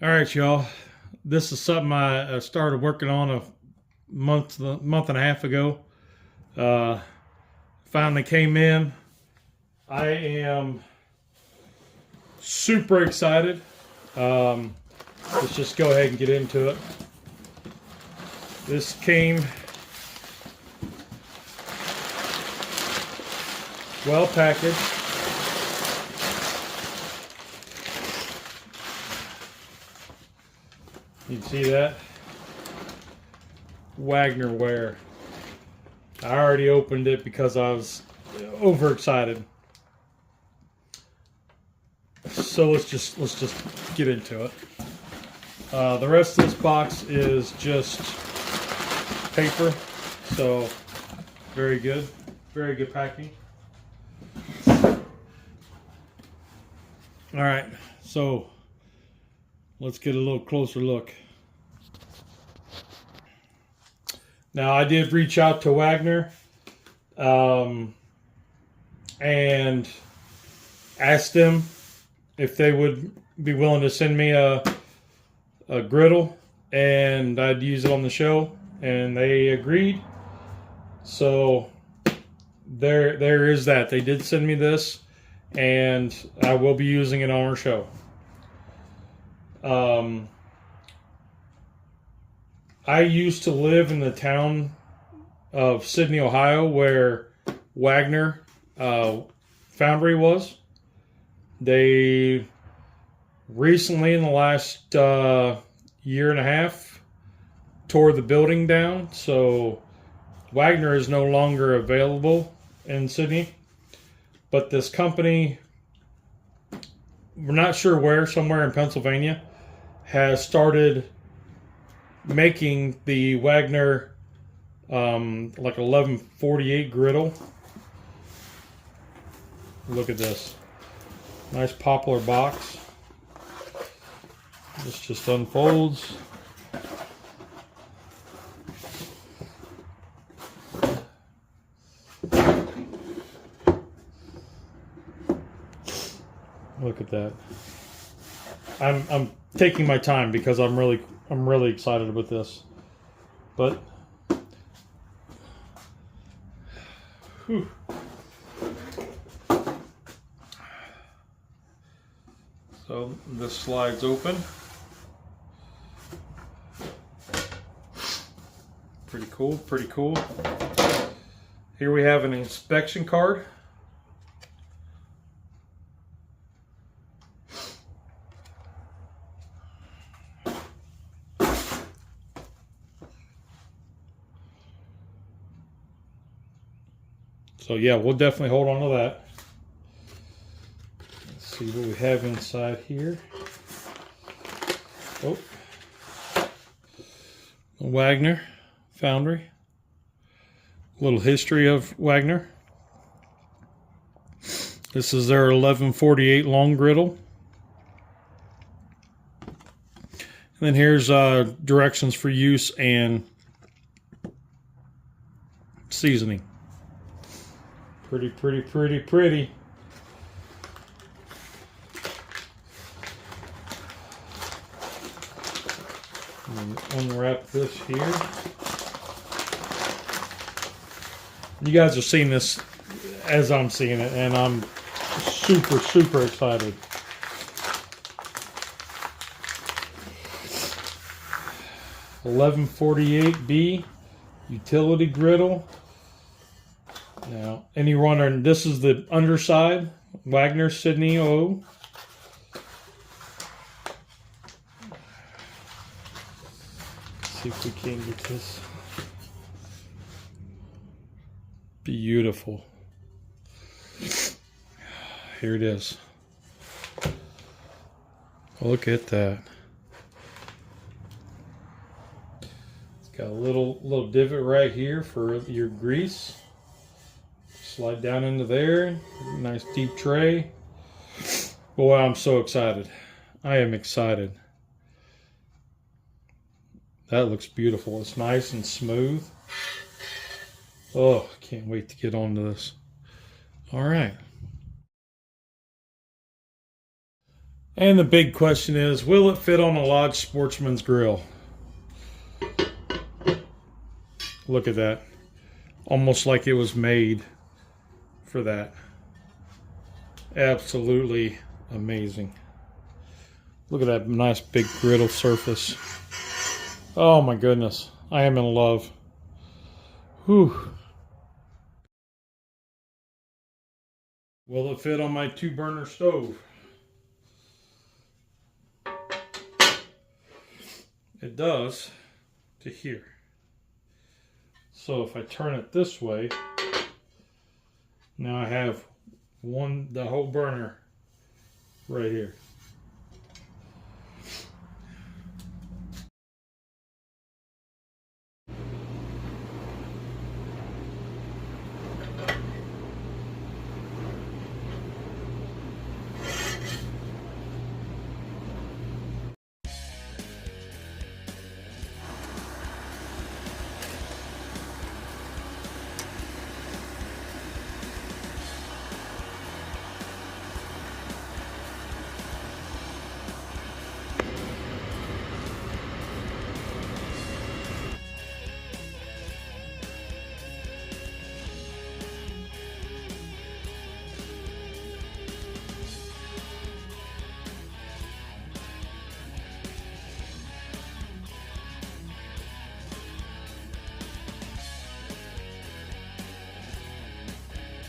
All right, y'all. This is something I started working on a month and a half ago. Finally came in. I am super excited. Let's just go ahead and get into it. This came well packaged. You can see that. Wagner Ware. I already opened it because I was overexcited. So let's just get into it. The rest of this box is just paper, so very good packing. All right, so let's get a little closer look. Now, I did reach out to Wagner and asked them if they would be willing to send me a griddle and I'd use it on the show, and they agreed. So there is that. They did send me this, and I will be using it on our show. I used to live in the town of Sidney, Ohio, where Wagner foundry was. They recently, in the last year and a half, tore the building down, so Wagner is no longer available in Sydney. But this company, we're not sure where, somewhere in Pennsylvania, has started making the Wagner like 1148 griddle. Look at this. Nice poplar box. This just unfolds. Look at that. I'm taking my time because I'm really excited about this. But whew. So this slides open. Pretty cool, pretty cool. Here we have an inspection card. So yeah, we'll definitely hold on to that. Let's see what we have inside here. Oh, Wagner foundry. A little history of Wagner. This is their 1148 long griddle. And then here's directions for use and seasoning. Pretty. Unwrap this here. You guys are seeing this as I'm seeing it, and I'm super excited. (1148B) Utility Griddle. Now, any runner, this is the underside. Wagner Sidney O. Let's see if we can get this. Beautiful. Here it is. Look at that. It's got a little divot right here for your grease. Slide down into there. Nice deep tray. Boy, I'm so excited. I am excited. That looks beautiful. It's nice and smooth. Oh, can't wait to get onto this. All right. And the big question is, will it fit on a Lodge Sportsman's grill? Look at that. Almost like it was made for that. Absolutely amazing. Look at that nice big griddle surface. Oh my goodness. I am in love. Whew. Will it fit on my 2-burner stove? It does to here. So if I turn it this way, now I have the whole burner right here.